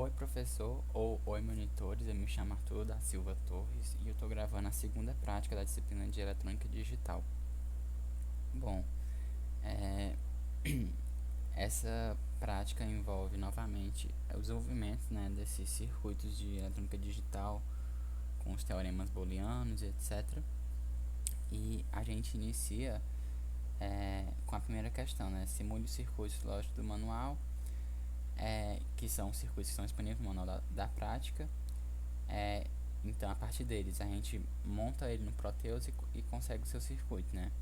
Oi professor, ou oi monitores, eu me chamo Arthur da Silva Torres e eu estou gravando a segunda prática da disciplina de Eletrônica Digital. Bom, é, essa prática envolve novamente o desenvolvimento, né, desses circuitos de eletrônica digital com os teoremas booleanos, etc. E a gente inicia com a primeira questão, né, simule os circuitos lógicos do manual, que são os circuitos que estão disponíveis no manual da prática. Então, a partir deles, a gente monta ele no Proteus e consegue o seu circuito, né?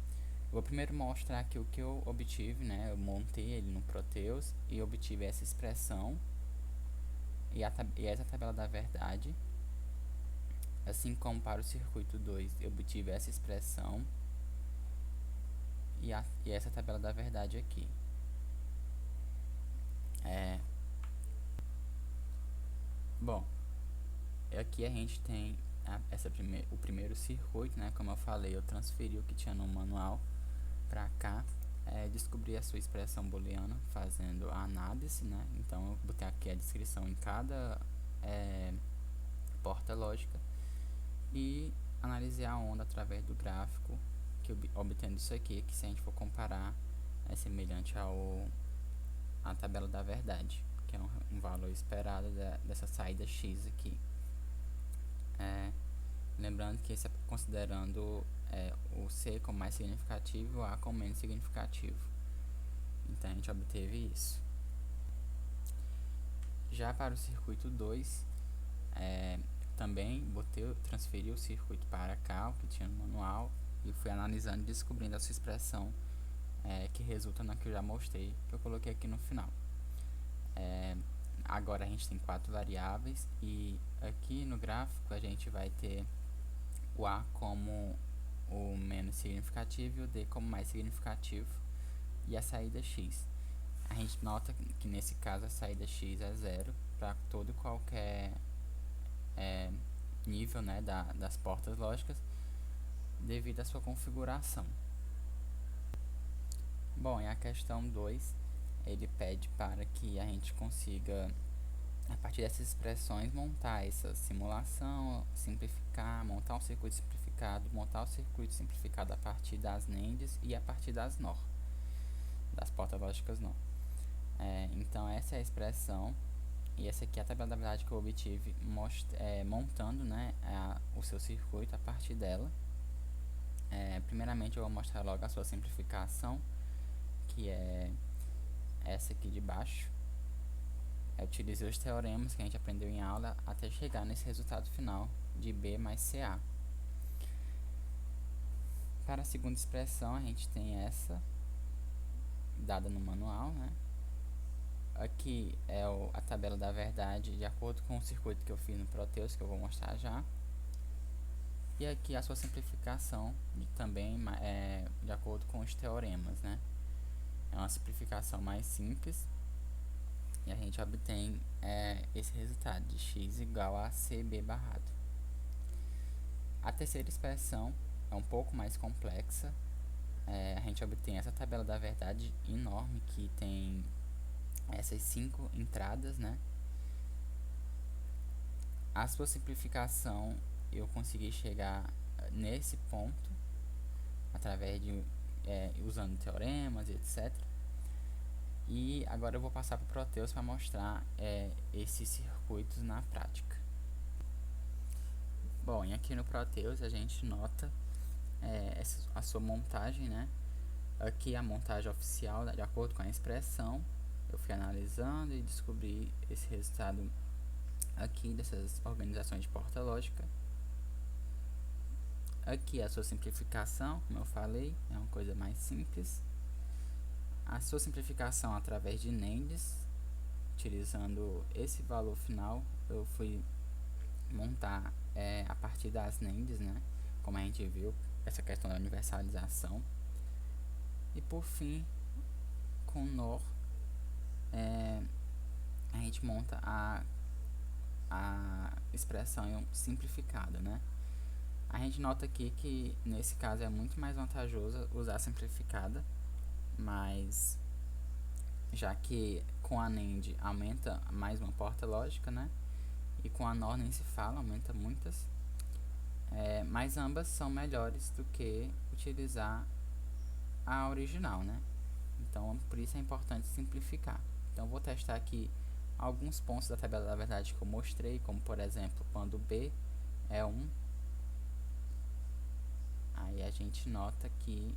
Vou primeiro mostrar aqui o que eu obtive, né? Eu montei ele no Proteus e obtive essa expressão e essa tabela da verdade. Assim como para o circuito 2, eu obtive essa expressão e essa tabela da verdade aqui. Bom, aqui a gente tem o primeiro circuito, né? Como eu falei, eu transferi o que tinha no manual para cá, descobri a sua expressão booleana fazendo a análise, né? Então eu botei aqui a descrição em cada porta lógica e analisei a onda através do gráfico, que obtendo isso aqui, que se a gente for comparar é semelhante à tabela da verdade, que é um valor esperado dessa saída x aqui. Lembrando que isso é considerando o C como mais significativo e o A como menos significativo. Então a gente obteve isso. Já para o circuito 2, também transferi o circuito para cá, o que tinha no manual, e fui analisando e descobrindo essa expressão que resulta na que eu já mostrei, que eu coloquei aqui no final. Agora a gente tem 4 variáveis e aqui no gráfico a gente vai ter o A como o menos significativo e o D como mais significativo e a saída x. A gente nota que nesse caso a saída x é zero para todo e qualquer nível, né, das portas lógicas devido à sua configuração. Bom, e a questão 2, ele pede para que a gente consiga, a partir dessas expressões, montar essa simulação, simplificar, montar um circuito simplificado, montar o circuito simplificado a partir das NANDs e a partir das NOR, das portas lógicas NOR. Então essa é a expressão e essa aqui é a tabela da verdade que eu obtive montando, né, o seu circuito a partir dela. Primeiramente eu vou mostrar logo a sua simplificação, que é essa aqui de baixo. Eu utilizei os teoremas que a gente aprendeu em aula até chegar nesse resultado final de B mais CA. Para a segunda expressão a gente tem essa dada no manual, né? Aqui é a tabela da verdade de acordo com o circuito que eu fiz no Proteus, que eu vou mostrar já. E aqui a sua simplificação também de acordo com os teoremas, né? É uma simplificação mais simples e a gente obtém esse resultado de x igual a cb barrado. A terceira expressão é um pouco mais complexa. A gente obtém essa tabela da verdade enorme que tem essas 5 entradas, né? A sua simplificação eu consegui chegar nesse ponto através de usando teoremas e etc. E agora eu vou passar para o Proteus para mostrar esses circuitos na prática. Bom, e aqui no Proteus a gente nota a sua montagem, né? Aqui a montagem oficial, de acordo com a expressão. Eu fui analisando e descobri esse resultado aqui dessas organizações de porta lógica. Aqui a sua simplificação, como eu falei, é uma coisa mais simples. A sua simplificação através de NANDs, utilizando esse valor final, eu fui montar a partir das NANDs, né? Como a gente viu, essa questão da universalização. E por fim, com NOR, a gente monta a expressão simplificada, né? A gente nota aqui que nesse caso é muito mais vantajoso usar a simplificada, mas já que com a NAND aumenta mais uma porta lógica, né? E com a NOR nem se fala, aumenta muitas. Mas ambas são melhores do que utilizar a original, né? Então, por isso é importante simplificar. Então, vou testar aqui alguns pontos da tabela da verdade que eu mostrei, como por exemplo, quando B é 1, aí a gente nota que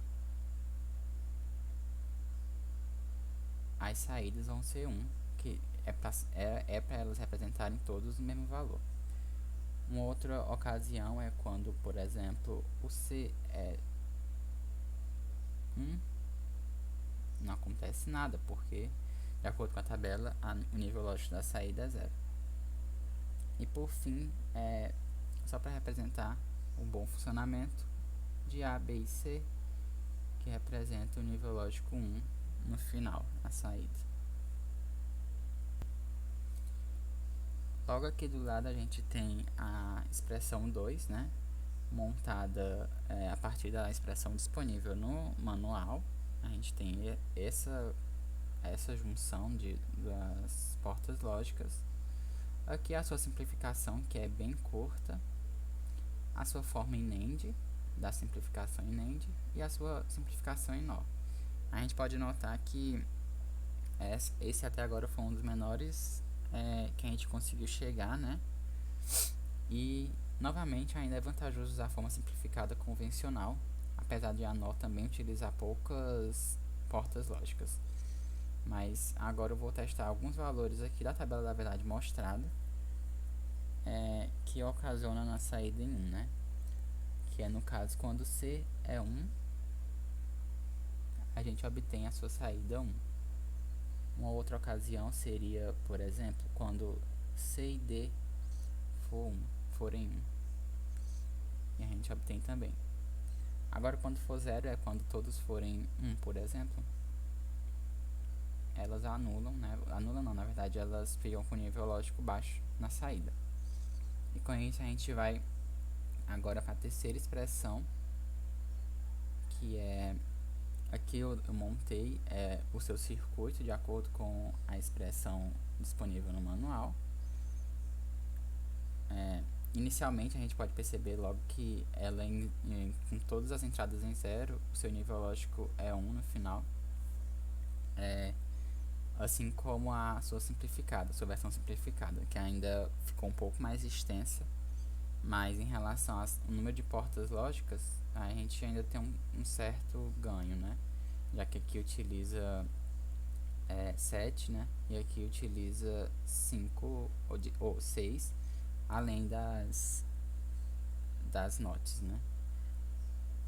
as saídas vão ser 1, que é para elas representarem todos o mesmo valor. Uma outra ocasião é quando, por exemplo, o C é 1, não acontece nada, porque, de acordo com a tabela, o nível lógico da saída é 0. E por fim, só para representar o bom funcionamento de A, B e C, que representa o nível lógico 1 no final, a saída. Logo aqui do lado a gente tem a expressão 2, né, montada a partir da expressão disponível no manual. A gente tem essa junção das portas lógicas. Aqui a sua simplificação, que é bem curta, a sua forma em NAND, da simplificação em NAND, e a sua simplificação em NOR. A gente pode notar que esse até agora foi um dos menores que a gente conseguiu chegar, né? E novamente ainda é vantajoso usar a forma simplificada convencional, apesar de a NOR também utilizar poucas portas lógicas. Mas agora eu vou testar alguns valores aqui da tabela da verdade mostrada, que ocasiona na saída em 1, né? Que é no caso quando C é 1, a gente obtém a sua saída 1. Uma outra ocasião seria, por exemplo, quando C e D forem 1, e a gente obtém também. Agora quando for 0 é quando todos forem 1, por exemplo, elas anulam, né? Anulam não, na verdade elas ficam com nível lógico baixo na saída. E com isso a gente vai agora para a terceira expressão, que é aqui eu montei o seu circuito de acordo com a expressão disponível no manual. Inicialmente a gente pode perceber logo que ela com todas as entradas em 0, o seu nível lógico é 1 no final, assim como a sua simplificada, a sua versão simplificada, que ainda ficou um pouco mais extensa, mas em relação ao número de portas lógicas, a gente ainda tem um certo ganho, né? Já que aqui utiliza 7, né? E aqui utiliza 5 ou 6, além das notes, né?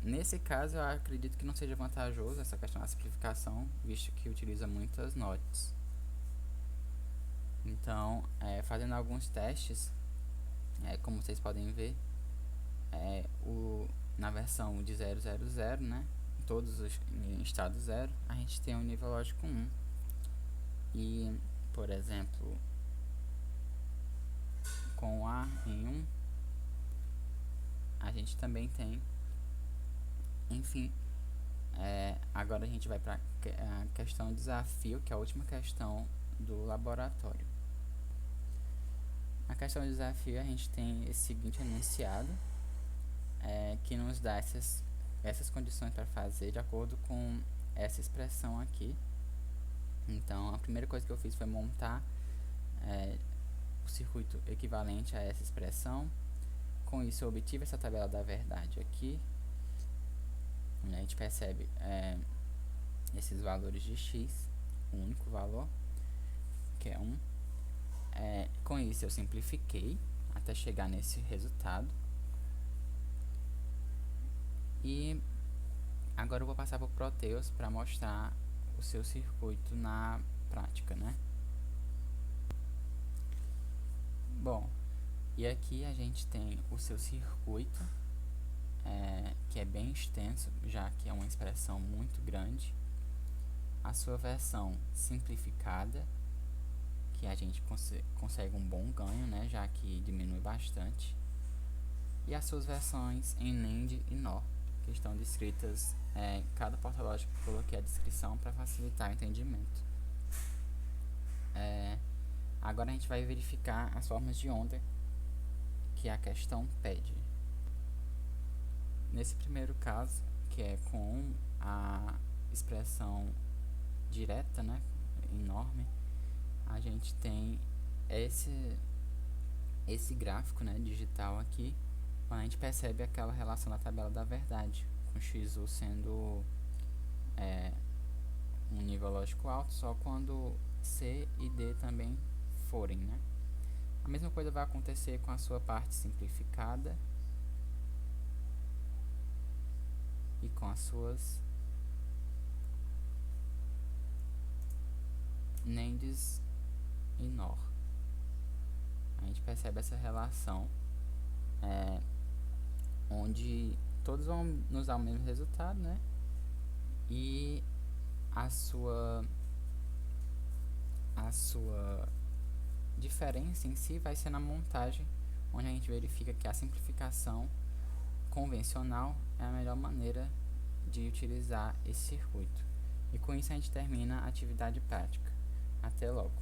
Nesse caso, eu acredito que não seja vantajoso essa questão da simplificação, visto que utiliza muitas notes. Então, fazendo alguns testes, como vocês podem ver, na versão de 000, né, todos os em estado 0, a gente tem um nível lógico 1. E, por exemplo, com A em 1, a gente também tem. Enfim, agora a gente vai para a questão desafio, que é a última questão do laboratório. Na questão de desafio, a gente tem esse seguinte enunciado, que nos dá essas condições para fazer de acordo com essa expressão aqui. Então, a primeira coisa que eu fiz foi montar o circuito equivalente a essa expressão. Com isso, eu obtive essa tabela da verdade aqui. A gente percebe esses valores de x, o único valor, que é 1. Com isso, eu simplifiquei até chegar nesse resultado. E agora eu vou passar para o Proteus para mostrar o seu circuito na prática, né? Bom, e aqui a gente tem o seu circuito, que é bem extenso, já que é uma expressão muito grande. A sua versão simplificada, que a gente consegue um bom ganho, né, já que diminui bastante. E as suas versões em NAND e NOR, que estão descritas, cada porta lógica eu coloquei a descrição para facilitar o entendimento. Agora a gente vai verificar as formas de onda que a questão pede. Nesse primeiro caso, que é com a expressão direta, né, enorme, a gente tem esse gráfico, né, digital aqui, quando a gente percebe aquela relação da tabela da verdade, com XU sendo um nível lógico alto só quando C e D também forem, né? A mesma coisa vai acontecer com a sua parte simplificada e com as suas NANDs e NOR. A gente percebe essa relação onde todos vão nos dar o mesmo resultado, né? E a sua diferença em si vai ser na montagem, onde a gente verifica que a simplificação convencional é a melhor maneira de utilizar esse circuito. E com isso a gente termina a atividade prática. Até logo!